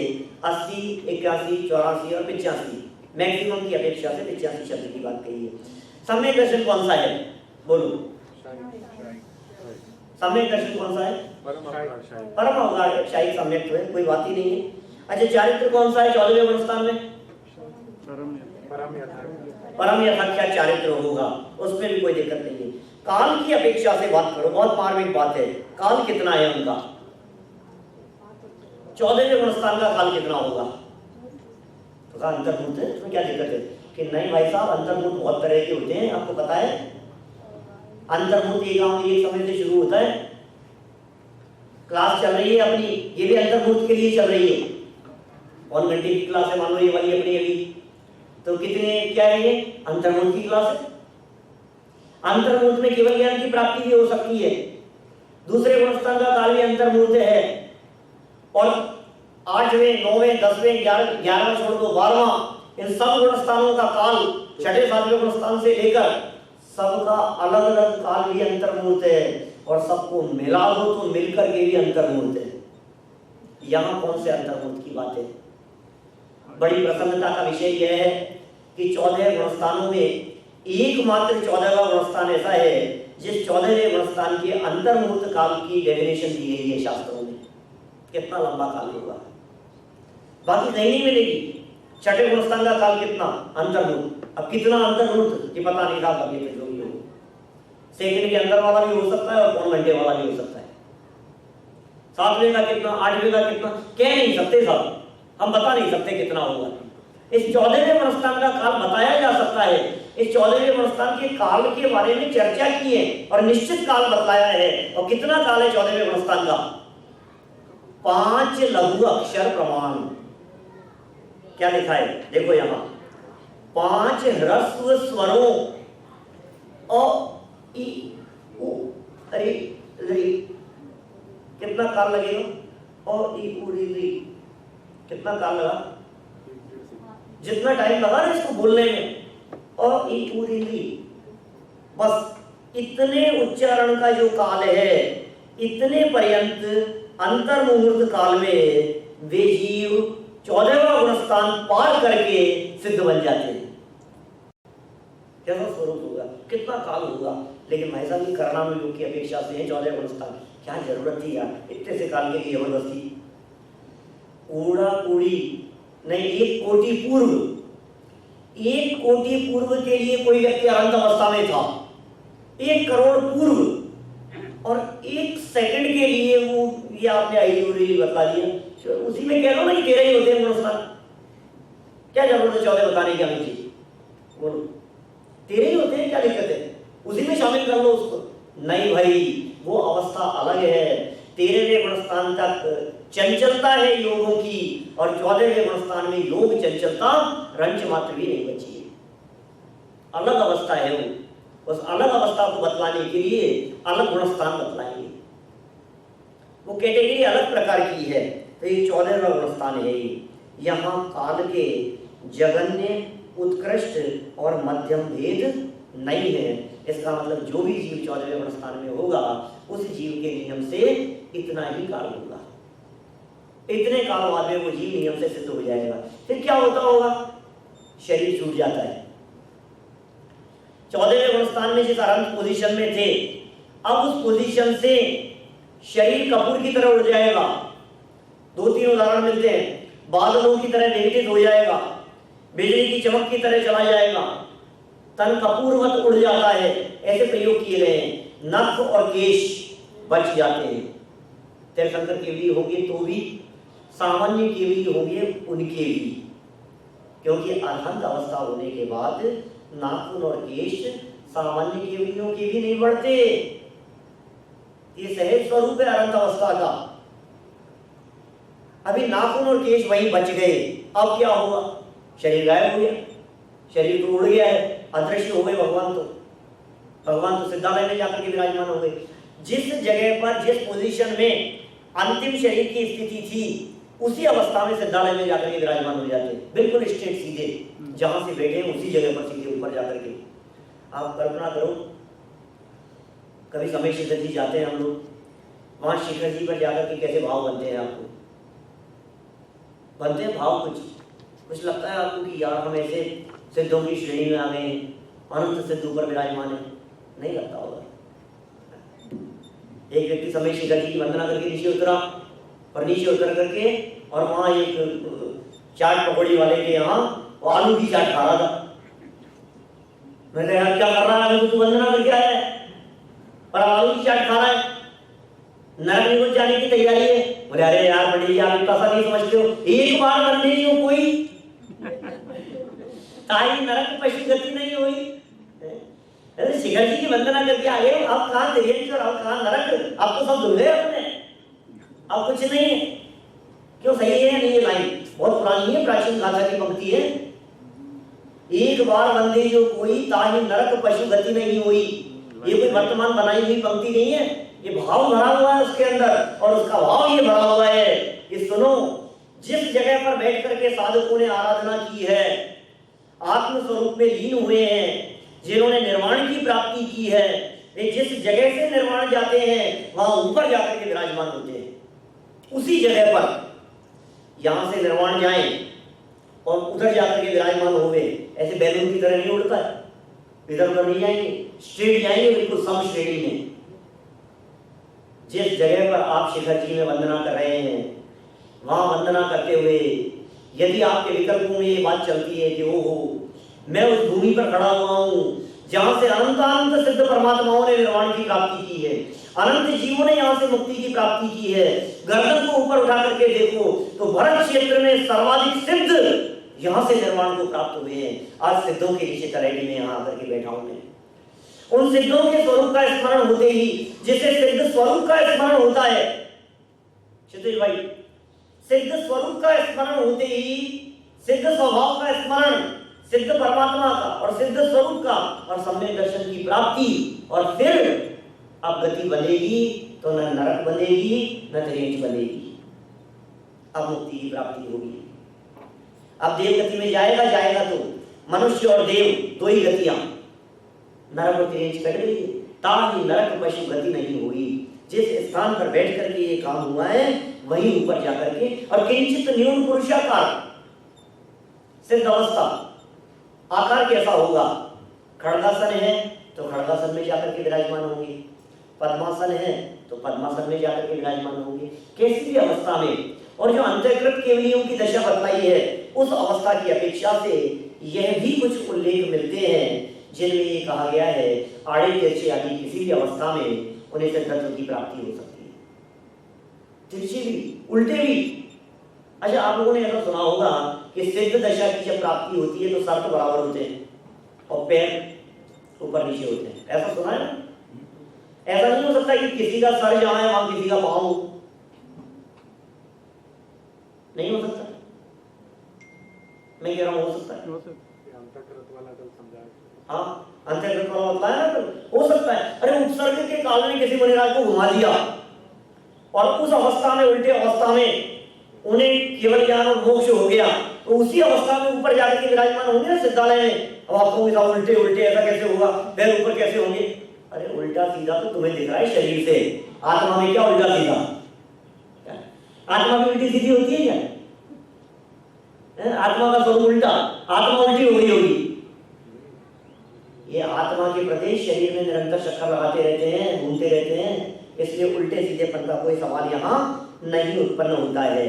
80, 81, 84 और 85 मैक्सिमम की अपेक्षा से 85 शब्द की बात कही है। सम्यक दर्शन कौन सा है? बोलो, सम्यक दर्शन कौन सा है? परम अवगाहन सम्यक है, कोई बात ही नहीं है। अच्छा, चारित्र कौन सा है 14वें गुणस्थान में? परम यथाख्या चारित्र होगा, उसमें भी कोई दिक्कत नहीं है। काल की अपेक्षा से बात करो, बहुत मार्मिक बात है। काल कितना है उनका? 14वें गुणस्थान का काल कितना होगा? तो कहा अंतर्भूत है, उसमें क्या दिक्कत है? कि नहीं भाई साहब, अंतर्भूत बहुत तरह के होते हैं, आपको पता है। अंतर्भूत एक समय से शुरू होता है, क्लास चल रही है अपनी, ये भी अंतर्भूत के लिए चल रही है। 1 घंटे की क्लास है, मान लो ये वाली अपनी अभी, तो कितने क्या है ये? अंतर्भूत की क्लास है। अंतर्भूत में केवल ज्ञान की प्राप्ति भी हो सकती है। दूसरे गुणस्थान का काल भी अंतर्भूत है, और 8वें, 9वें, 10वें, 11वां छोड़ दो 12वां, इन सब गुणस्थानों का काल 6ठे 7वें गुणस्थान से लेकर सबका अलग अलग काल भी अंतर्भूत है, और सबको मिला दो तो मिलकर के भी अंतर्भूत है। यहाँ कौन से अंतर्भूत की बात है? बड़ी प्रसन्नता का विषय यह है कि 14 गुणस्थानों में एकमात्र 14वां गुणस्थान ऐसा है जिस 14वें गुणस्थान के अंतर्भूत काल की डेफिनेशन दी गई है शास्त्रों में। कितना लंबा काल होगा, बाकी कहीं नहीं मिलेगी। 6ठे गुणस्थान का काल कितना? अंतर्भूत। अब कितना अंतर्भूत ये पता नहीं था, कभी जो भी हो, सेकंड के अंदर वाला भी हो सकता है और पौन घंटे वाला भी हो सकता है। 7वें का कितना, 8वें का कितना, कह नहीं सकते साहब, हम बता नहीं सकते कितना होगा। इस 14वें गुणस्थान का काल बताया जा सकता है। इस 14वें गुणस्थान के काल के बारे में चर्चा की है और निश्चित काल बताया है। और कितना काल है 14वें गुणस्थान का? 5 लघु अक्षर प्रमाण। क्या लिखा है देखो यहाँ, 5 ह्रस्व स्वरों अ इ उ अरे री, कितना काल लगेगा? अ इ उ री, कितना काल लगा? जितना टाइम लगा ना इसको बोलने में, अ इ उ री, बस इतने उच्चारण का जो काल है, इतने पर्यंत अंतर मुहूर्त काल में वे जीव 14वां गुणस्थान पार करके सिद्ध बन जाते हैं। कैसा स्वरूप होगा, कितना काल होगा। लेकिन महसा भी करना में लोग की अपेक्षा से है 14 गुणस्थान, क्या जरूरत थी यार इतने से काल के लिए जबरदस्ती? कूड़ा कूड़ी नहीं, 1 कोटि पूर्व, 1 कोटि पूर्व के लिए कोई व्यक्ति अनंत अवस्था में था, 1 करोड़ पूर्व, और 1 सेकंड के लिए वो, ये आपने आई बता दिया, उसी में कह लो ना कि 13 ही होते हैं गुणस्थान। क्या जरूरत है 14 बताने की? हमें चीज बोलो, 13 ही होते हैं, क्या दिक्कत है? उसी में शामिल कर लो उसको। नहीं भाई, वो अवस्था अलग है। 13वें गुणस्थान तक चंचलता है योगों की, और 14वें गुणस्थान में योग चंचलता रंच मात्र भी नहीं बची है। अलग अवस्था है वो, उस अलग अवस्था को बतलाने के लिए अलग गुणस्थान बतलाएंगे। वो कैटेगरी अलग प्रकार की है। तो ये 14वां गुणस्थान है। यहाँ काल के जगन्य, उत्कृष्ट और मध्यम भेद नहीं है। इसका मतलब जो भी जीव 14वें गुणस्थान में होगा उस जीव के नियम से इतना ही काल होगा, इतने काल बाद में वो जीव नियम से सिद्ध हो जाएगा। फिर क्या होता होगा? शरीर छूट जाता है। 14वें गुणस्थान में जिस अनंत पोजीशन में थे, अब उस पोजीशन से शरीर कपूर की तरह उड़ जाएगा। 2-3 उदाहरण मिलते हैं। बादलों की तरह विघटित हो जाएगा, बिजली की चमक की तरह चला जाएगा, तन कपूरवत उड़ जाता है। ऐसे प्रयोग किए गए हैं। नख और केश बच जाते हैं। तीर्थंकर केवली होंगे तो भी, सामान्य केवली होंगे उनके भी, क्योंकि अरहंत अवस्था होने के बाद नाखून और केश सामान्य केवलियों के भी नहीं बढ़ते। ये सहज स्वरूप है अरहंत अवस्था का। अभी नाखून और केश वहीं बच गए, अब क्या होगा? शरीर गायब हो गया, शरीर तो उड़ गया है, अदृश्य हो गए भगवान। तो भगवान तो सिद्धालय में जाकर के विराजमान हो गए। जिस जगह पर, जिस पोजीशन में अंतिम शरीर की स्थिति थी, उसी अवस्था में सिद्धालय में जाकर के विराजमान हो जाते, बिल्कुल स्ट्रेट सीधे, जहां से बैठे उसी जगह पर सीधे ऊपर जाकर के। आप कल्पना करो, कभी समय शिखर जी जाते हैं हम लोग, वहां शिखर जी पर जाकर के कैसे भाव बनते हैं? आपको बनते हैं भाव? कुछ लगता है आपको कि यार हम ऐसे सिद्धों की श्रेणी में आ गए, अनंत सिद्ध ऊपर विराजमान है? नहीं लगता होगा। एक व्यक्ति समय शिखर जी की वंदना करके नीचे उतरा, और नीचे उतर करके और वहां एक चाट पकौड़ी वाले के यहाँ वो आलू की चाट खा रहा था। मैंने कहा यार क्या कर रहा है? तू वंदना करके आया है और आलू की चाट खा रहा है, नरक निकुंज जाने की तैयारी है। बोले अरे यार पंडित जी आप इतना सा नहीं समझते हो, एक बार बंदे ही हो कोई ताई नरक पशु गति नहीं हुई। अरे शिखर जी की वंदना करके आ गए, अब कहाँ त्रियंच और अब कहाँ नरक? अब तो सब धुल गए अपने, अब कुछ नहीं है। क्यों? सही है नहीं? ये लाइन बहुत पुरानी है, प्राचीन गाथा की पंक्ति है। एक बार वंदे जो कोई ताहि नरक पशु गति नहीं हुई। ये कोई वर्तमान बनाई हुई पंक्ति नहीं है, ये भाव भरा हुआ है उसके अंदर, और उसका भाव ये भरा हुआ है कि सुनो, जिस जगह पर बैठ करके साधकों ने आराधना की है, आत्म स्वरूप में लीन हुए हैं, जिन्होंने निर्वाण की प्राप्ति की है, वे जिस जगह से निर्वाण जाते हैं वहां ऊपर जाकर के विराजमान होते हैं। उसी जगह पर यहां से निर्वाण जाएं और उधर जाकर के विराजमान हो गए। ऐसे बैलून की तरह नहीं उड़ता है, इधर उधर नहीं जाएंगे, स्ट्रेट जाएंगे, बिल्कुल सम श्रेणी में। जिस जगह पर आप शिखर जी में वंदना कर रहे हैं, वहां वंदना करते हुए यदि आपके विकल्पों में ये बात चलती है कि ओहो मैं उस भूमि पर खड़ा हुआ हूं जहां से अनंत अनंत सिद्ध परमात्माओं ने निर्वाण की प्राप्ति की है, अनंत जीवों ने यहां से मुक्ति की प्राप्ति की है, गर्दन को ऊपर उठा करके देखो तो भरत क्षेत्र में सर्वाधिक सिद्ध यहां से निर्वाण को प्राप्त हुए हैं। आज सिद्धों के नीचे करेली में यहां आकर के बैठा हूं मैं। उन सिद्धों के स्वरूप का स्मरण होते ही, जिसे सिद्ध स्वरूप का स्मरण होता है क्षितिज भाई, सिद्ध स्वरूप का स्मरण होते ही सिद्ध स्वभाव का स्मरण, सिद्ध परमात्मा का और सिद्ध स्वरूप का और सम्यक दर्शन की प्राप्ति, और फिर अब गति बनेगी तो न नरक बनेगी न त्रियंच बनेगी, अब मुक्ति की प्राप्ति होगी। अब देव गति में जाएगा तो मनुष्य और देव दो ही गतियां, नरक और त्रियंच कट गई, ताकि नरक पशु गति नहीं हुई। जिस स्थान पर बैठ करके ये काम हुआ है वहीं ऊपर जाकर के, और किंचित न्यून पुरुषाकार सिद्ध अवस्था, आकार कैसा होगा? खड़गासन है तो खड़गासन में जाकर के विराजमान होंगे, पद्मासन है तो पद्मासन में जाकर के विराजमान होंगे, कैसी भी अवस्था में। और जो अंतःकृत केवलियों की दशा बतलाई है उस अवस्था की अपेक्षा से यह भी कुछ उल्लेख मिलते हैं जिनमें ये कहा गया है आड़े तिरछे आदि किसी भी अवस्था में उन्हें सिद्धत्व की प्राप्ति हो सकती है, तिरछे भी उल्टे भी। अच्छा, आप लोगों ने ऐसा सुना होगा कि सिद्ध दशा की जब प्राप्ति होती है तो सर तो बराबर होते हैं और पैर ऊपर नीचे होते हैं, ऐसा सुना है ना? ऐसा नहीं हो सकता कि किसी का सर जहां है वहां किसी का पांव हो, नहीं हो सकता? मैं कह रहा हूँ हो सकता है। हाँ, अंतर्गत वाला होता है ना, तो हो सकता है। अरे उपसर्ग के काल ने किसी मुनिराज को घुमा दिया और उस अवस्था में, उल्टे अवस्था में उन्हें केवल ज्ञान और मोक्ष हो गया, तो उसी अवस्था में ऊपर जाकर के विराजमान होंगे ना सिद्धालय में। अब आपको उल्टे उल्टे ऐसा कैसे होगा, पैर ऊपर कैसे होंगे? अरे उल्टा सीधा तो तुम्हें दिख रहा है शरीर से, आत्मा में क्या उल्टा सीधा? आत्मा भी उल्टी सीधी होती है क्या? आत्मा का स्वरूप उल्टा, आत्मा उल्टी हो गई होगी। ये आत्मा के प्रति शरीर में निरंतर चक्कर लगाते रहते हैं, घूमते रहते हैं, इसलिए उल्टे सीधेपन का कोई सवाल यहाँ नहीं उत्पन्न होता है।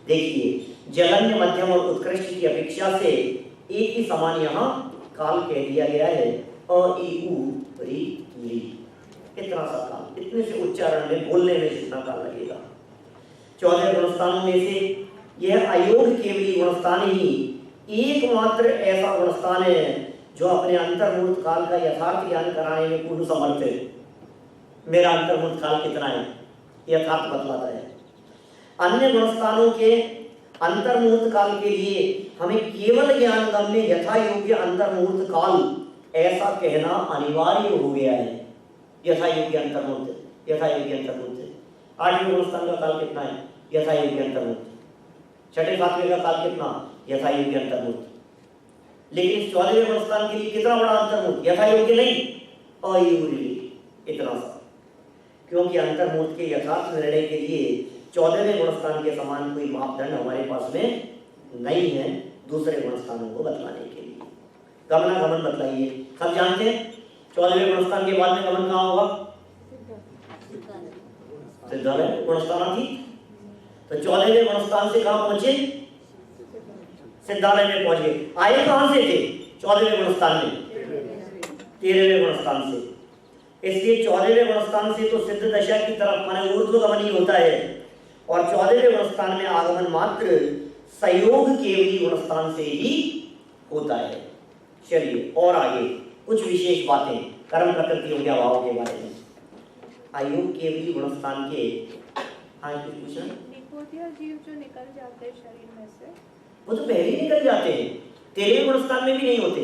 देखिए, जघन्य, मध्यम और उत्कृष्ट की अपेक्षा से एक ही समान यहाँ काल कह दिया गया है। अ ई उ री ली, इतना सा काल, इतने से उच्चारण में, बोलने में जितना काल लगेगा। 14 गुणस्थानों में से यह अयोग केवली गुणस्थान ही एकमात्र ऐसा गुणस्थान है जो अपने अंतर्मूर्त काल का यथार्थ ज्ञान कराने में पूर्ण समर्थ है। मेरा अंतर्मूर्त काल कितना है यथार्थ बतलाता है। अन्य गुणस्थानों के अंतर्मुहूर्त काल के लिए हमें केवल ज्ञान गम में यथा योग्य अंतर्मुहूर्त काल ऐसा कहना अनिवार्य हो गया है। यथा योग्य अंतर्मुहूर्त, यथा योग्य अंतर्मुहूर्त। 8वें गुणस्थान का काल कितना है? यथा योग्य अंतर्मुहूर्त। 6ठे 7वें का काल कितना? यथा योग्य अंतर्मुहूर्त। लेकिन 14वें गुणस्थान के लिए कितना बड़ा अंतर्मुहूर्त? यथा योग्य नहीं, अयोग्य, इतना सा। क्योंकि अंतर्मुहूर्त के यथार्थ निर्णय के लिए 14वें गुणस्थान के समान कोई मापदंड हमारे पास में नहीं है दूसरे गुणस्थानों को बतलाने के लिए। गमनागमन बतलाइए, सब जानते हैं 14वें गुणस्थान के बाद में गमन कहाँ होगा? सिद्धालय गुणस्थान थी, तो 14वें गुणस्थान से कहाँ पहुंचे? सिद्धालय में पहुंच गए। आए कहां से थे? 14वें गुणस्थान में, 13वें गुणस्थान से। इसलिए 14वें गुणस्थान से तो सिद्ध दशा की तरफ माने ऊर्ध्वगमन ही होता है, और 14वें गुणस्थान में आगमन मात्र संयोग केवली गुणस्थान से ही होता है। चलिए और आगे कुछ विशेष बातें कर्म प्रकृतियों के अभाव के बारे में। अयोग केवली गुणस्थान के कुछ पूछना? जीव जो निकल जाते हैं शरीर में से, वो तो पहले ही निकल जाते हैं। 13वें गुणस्थान में भी नहीं होते,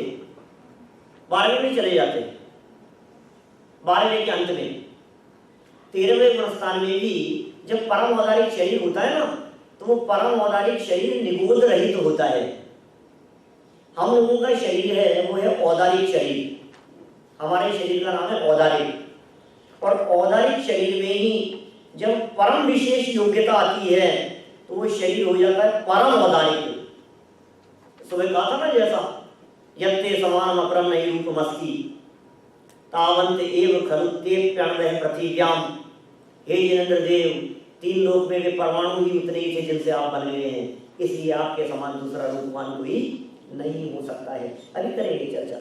12वें में चले जाते हैं, 12वें के अंत में। 13वें गुणस्थान में भी जब परम औदारिक शरीर होता है ना, तो वो परम औदारिक शरीर निगोद रहित होता है। हम लोगों का शरीर है वो है औदारिक शरीर, हमारे शरीर का नाम है औदारिक। और औदारिक शरीर में ही जब परम विशेष योग्यता आती है तो वो शरीर हो जाता है परम औदारिक। सुबह कहा था ना, जैसा यत्ते समान अपरम नहीं रूप मस्ती तावंत एव खरुत्ते प्रणवह प्रतिज्ञाम। हे जिनेंद्र देव, 3 लोक में वे परमाणु ही उतने ही थे जिनसे आप बने हुए हैं, इसलिए आपके समान दूसरा रूपवान कोई नहीं हो सकता है। अभी करेंगे चर्चा।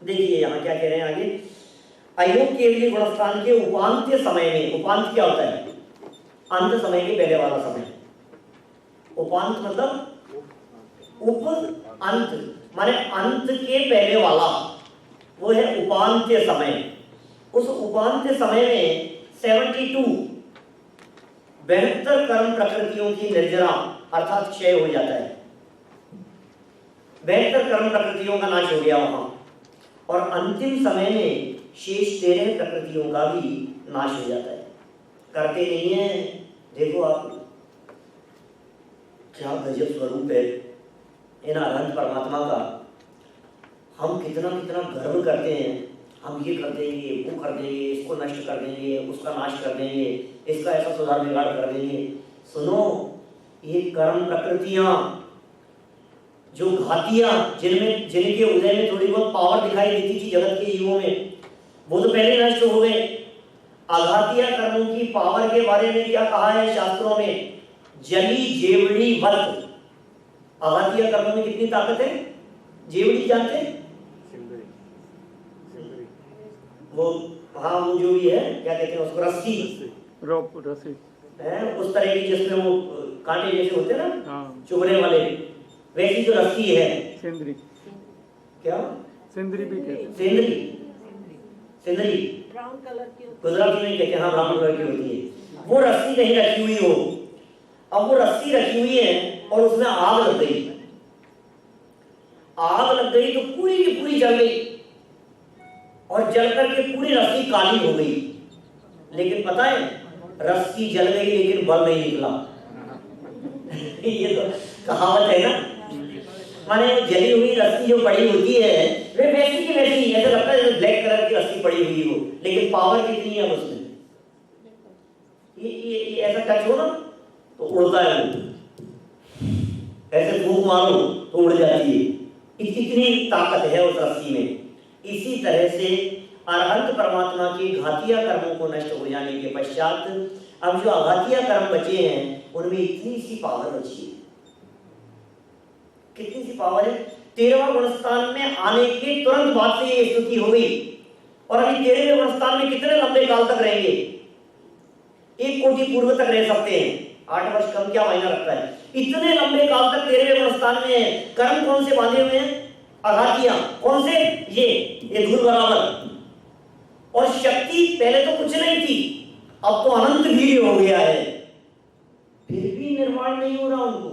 देखिए यहाँ क्या कह रहे हैं आगे। अयोग केवली गुणस्थान के उपांत्य समय में, उपांत क्या होता है? अंत समय के पहले वाला समय। उपांत मतलब उप अंत, माने अंत के पहले वाला, वो है उपांत्य समय। उस उपांत्य समय में 72 72 कर्म प्रकृतियों की निर्जरा अर्थात क्षय हो जाता है। 72 कर्म प्रकृतियों का नाश हो गया वहां, और अंतिम समय में शेष 13 प्रकृतियों का भी नाश हो जाता है। करते नहीं है। देखो आप, क्या गजब स्वरूप है इन अनंत परमात्मा का। हम कितना कितना गर्व करते हैं, हम ये कर देंगे, वो कर देंगे, इसको नष्ट कर देंगे, उसका नाश कर देंगे, इसका ऐसा सुधार बिगाड़ कर देंगे। सुनो, ये कर्म प्रकृतियां जो घातियां, जिनके उदय में थोड़ी बहुत पावर दिखाई देती थी जगत के जीवों में, वो तो पहले नष्ट हो गए। आघातिया कर्मों की पावर के बारे में क्या कहा है शास्त्रों में? जली जेवड़ी वत। आघातिया कर्मों में कितनी ताकत है? जेवड़ी जानते हैं? वो हाँ, वो जो भी है, क्या कहते हैं उसको, रस्सी, रोप, रस्सी है उस तरह की जिसमें वो कांटे जैसे होते हैं ना, हाँ, चुभने वाले, वैसी जो रस्सी है। सेंद्री, क्या सेंद्री भी कहते हैं। सेंद्री, सेंद्री ब्राउन कलर की गुजराती में कहते हैं, हाँ ब्राउन कलर की होती है। वो रस्सी कहीं रखी हुई हो अब वो रस्सी रखी हुई है और उसमें आग लग गई। आग लग गई तो पूरी की पूरी जल गई और जल करके पूरी रस्सी काली हो गई। लेकिन पता है, रस्सी जल गई लेकिन बल नहीं निकला। ये तो कहावत है ना, माने जली हुई रस्सी जो पड़ी होती है वे वैसी की वैसी, ऐसा लगता है ब्लैक कलर की रस्सी पड़ी हुई हो, लेकिन पावर कितनी है उसमें। ये ऐसा टच हो ना तो उड़ता है वो, ऐसे फूंक मारो तो उड़ जाती है, इतनी ताकत है उस रस्सी में। इसी तरह से अरहंत परमात्मा के घातिया कर्मों को नष्ट हो जाने के पश्चात अब जो अघातिया कर्म बचे हैं उनमें इतनी सी पावर बची है। कितनी सी पावर है? 13वां गुणस्थान में आने के तुरंत बाद से ये स्थिति हो गई और अभी 13वें गुणस्थान में कितने लंबे काल तक रहेंगे? 1 कोटि पूर्व तक रह सकते हैं। 8 वर्ष कम क्या मायना रखता है? इतने लंबे काल तक 13वें गुणस्थान में कर्म कौन से बांधे हुए हैं? अघातियां। कौन से? ये धूल बराबर। और शक्ति पहले तो कुछ नहीं थी, अब तो अनंत वीर्य हो गया है, फिर भी निर्माण नहीं हो रहा उनको,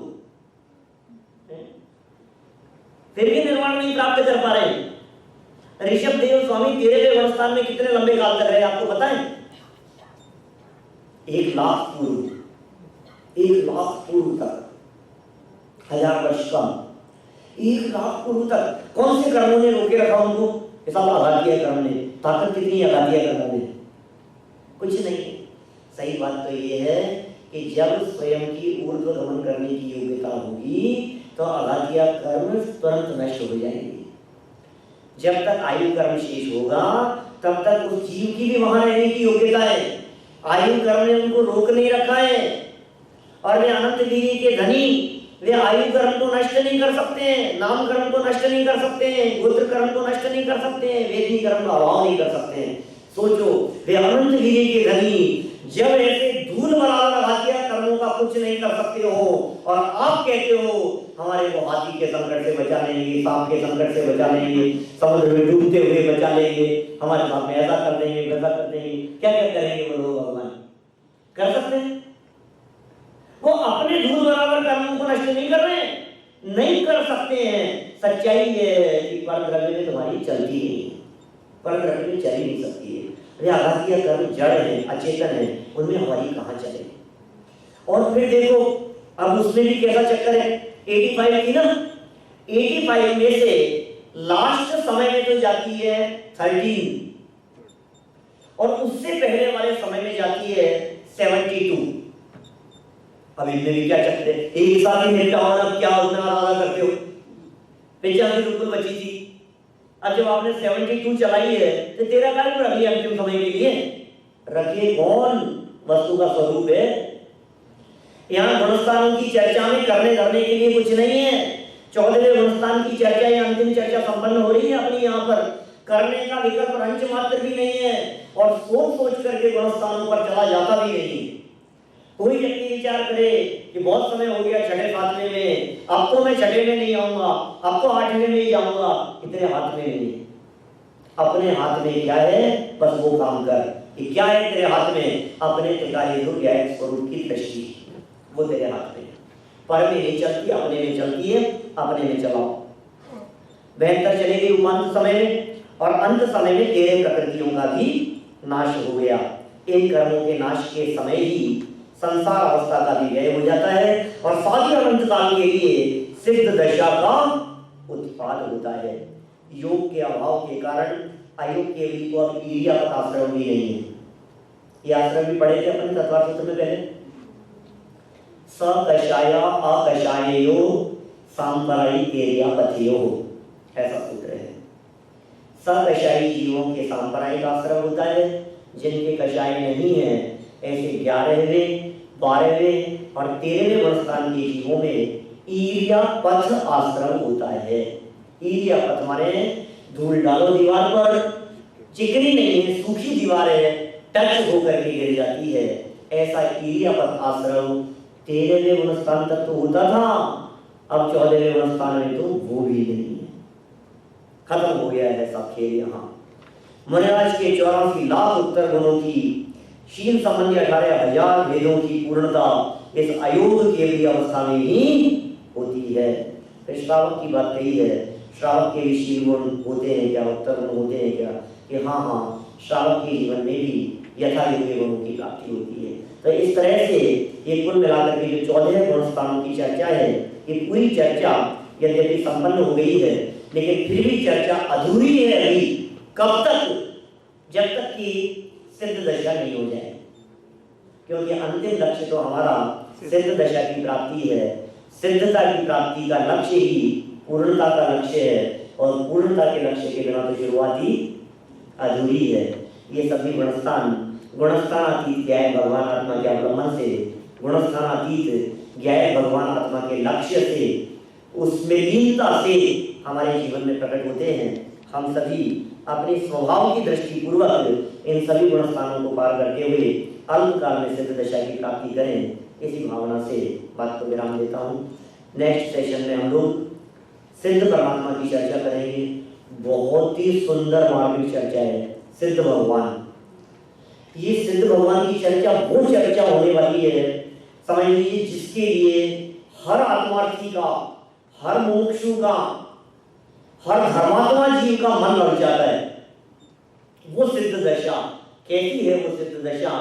फिर भी निर्माण नहीं प्राप्त कर पा रहे। ऋषभ देव स्वामी 13वें गुणस्थान में कितने लंबे काल तक रहे आपको पता है? 1 लाख पूर्व, 1 लाख पूर्व तक, 1000 वर्ष कम, 1 लाख पूर्व तक। कौन से कर्मों ने रोके रखा उनको? अघातिया कर्म ने। ताकत कितनी अघातिया कर्म में? कुछ नहीं। सही बात तो ये है कि जब स्वयं की ऊर्ध्व गमन करने की योग्यता होगी तो अघातिया कर्म तुरंत नष्ट हो जाएंगे। जब तक आयु कर्म शेष होगा तब तक उस जीव की भी वहां रहने की योग्यता है। आयु कर्म ने उनको रोक नहीं रखा है और वे अनंत वीर्य के धनी, वे आयु कर्म को नष्ट नहीं कर सकते हैं, नाम कर्म को नष्ट नहीं कर सकते हैं, गोत्र कर्म को नष्ट नहीं कर सकते हैं, वेदी कर्म का अभाव नहीं कर सकते हैं। सोचो, वे अनंत वीर्य के धनी जब ऐसे धूल बराबर अघातिया कर्मों का कुछ नहीं कर सकते हो और आप कहते हो हमारे को हाथी के संकट से बचा लेंगे, सांप के संकट से बचा लेंगे, समुद्र में डूबते हुए बचा लेंगे, हमारे साथ में ऐसा कर देंगे, वैसा कर देंगे, क्या क्या करेंगे वो लोग? भगवान कर सकते हैं? वो अपने धूल बराबर कर्मों को नष्ट नहीं कर रहे, नहीं कर सकते हैं। सच्चाई है कि पर द्रव्य में तुम्हारी चलती नहीं है, पर द्रव्य में चल ही नहीं सकती है। वे अघातिया कर्म जड़ है, अचेतन है, उनमें हमारी कहाँ चले। और फिर देखो अब उसमें भी कैसा चक्कर है। 85 थी ना, 85 में से लास्ट समय में तो जाती है 13 और उससे पहले वाले समय में जाती है 72। अब इनमें भी क्या चक्कर है? एक साथ ही निपटा होना, क्या उतना आधा करते हो? 85 रुपये बची थी। अब जब आपने 72 चलाई है तो 13 का क्यों रखिए अंतिम समय के लिए? रखिए कौन? वस्तु का स्वरूप है। यहाँ गुणस्थानों की चर्चा में करने धरने के लिए कुछ नहीं है। 14वें गुणस्थान की चर्चा या अंतिम चर्चा संपन्न हो रही है अपनी यहाँ पर, करने का विकल्प अंश मात्र भी नहीं है और सोच सोच करके गुणस्थानों पर चला जाता भी नहीं। कोई व्यक्ति विचार करे कि बहुत समय हो गया 6ठे 7वें में, अब तो मैं 6ठे में नहीं आऊंगा, अब तो 8वें में ही जाऊंगा, इतने हाथ में नहीं। अपने हाथ में क्या है? बस वो काम कर कि क्या है तेरे हाथ में? अपने त्रिकाल स्वरूप की दृष्टि, वो तेरे हाथ में। पर में नहीं चलती, अपने में चलती है, अपने में चलाओ। बेहतर चलेगी उपांत समय में और अंत समय में तेरे प्रकृतियों का भी नाश हो गया। इन कर्मों के नाश के समय ही संसार अवस्था का भी व्यय हो जाता है और सारी अनंत काल के लिए सिद्ध दशा का उत्पाद होता है। योग के अभाव के कारण अयोग के भी को अब ईर्ष्यापत आश्रम भी नहीं है। ये आश्रम भी पढ़े थे अपन तत्वार सूत्र में पहले। सकषाय अकषायो सांपराई ईर्ष्यापथयो, ऐसा सूत्र है। सकषायी जीवों के सांपरायिक आश्रम होता है, जिनके कषाय नहीं है ऐसे 11वें 12वें और 13वें गुणस्थान के जीवों में ईर्ष्यापथ आश्रम होता है। ईर्ष्यापथ माने धूल डालो दीवार पर, चिकनी नहीं है, सूखी दीवार है, टच होकर के गिर जाती है। ऐसा ईर्ष्यापथ आश्रम 13वें गुणस्थान तक तो होता था, अब 14वें गुणस्थान में तो वो भी नहीं है, खत्म हो गया है सब खेल। यहाँ महाराज के 84 लाख उत्तर गुणों की शील संबंधी 18,000 वेदों की पूर्णता इस अयोग केवली अवस्था में ही होती है। फिर श्रावक की बात कही है, श्रावक के भी शील गुण होते हैं क्या, उत्तर गुण होते हैं क्या, कि हाँ श्रावक के जीवन में भी यथा योग्य गुणों की प्राप्ति होती है। तो इस तरह से ये कुल मिलाकर के जो 14 गुण स्थानों की चर्चा है, ये पूरी चर्चा यद्यपि संपन्न हो गई है, लेकिन फिर भी चर्चा अधूरी है अभी। कब तक? जब तक कि सिद्ध दशा नहीं हो जाए, क्योंकि अंतिम लक्ष्य तो हमारा सिद्ध दशा की प्राप्ति है। सिद्धता की प्राप्ति का लक्ष्य ही पूर्णता का लक्ष्य है, और पूर्णता के लक्ष्य के बिना तो शुरुआत ही अधूरी है। ये सभी गुणस्थानातीत ज्ञाय भगवान आत्मा के अवलंबन से, गुणस्थानातीत ज्ञाय भगवान आत्मा के लक्ष्य से, उसमें लीनता से हमारे जीवन में प्रकट होते हैं। हम सभी अपने स्वभाव की दृष्टि पूर्वक इन सभी गुणस्थानों को पार करते हुए अल्पकाल में सिद्ध दशा की प्राप्ति करें, इसी भावना से बात को विराम देता हूँ। नेक्स्ट सेशन में हम लोग सिद्ध परमात्मा की चर्चा करेंगे। बहुत ही सुंदर मार्मिक चर्चा है सिद्ध भगवान। ये सिद्ध भगवान की चर्चा वो चर्चा होने वाली है, समझ लीजिए, जिसके लिए हर आत्मार्थी का, हर मुमुक्षु का, हर धर्मात्मा जीव का मन लग जाता है। वो सिद्ध दशा कैसी है? वो सिद्ध दशा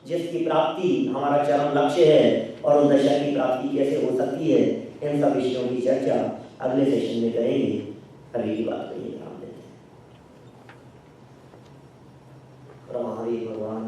जिसकी प्राप्ति हमारा चरम लक्ष्य है, और उस दशा की प्राप्ति कैसे हो सकती है, इन सब विषयों की चर्चा अगले सेशन में करेंगे। अभी की बात करिए, नाम देते हैं। महावीर भगवान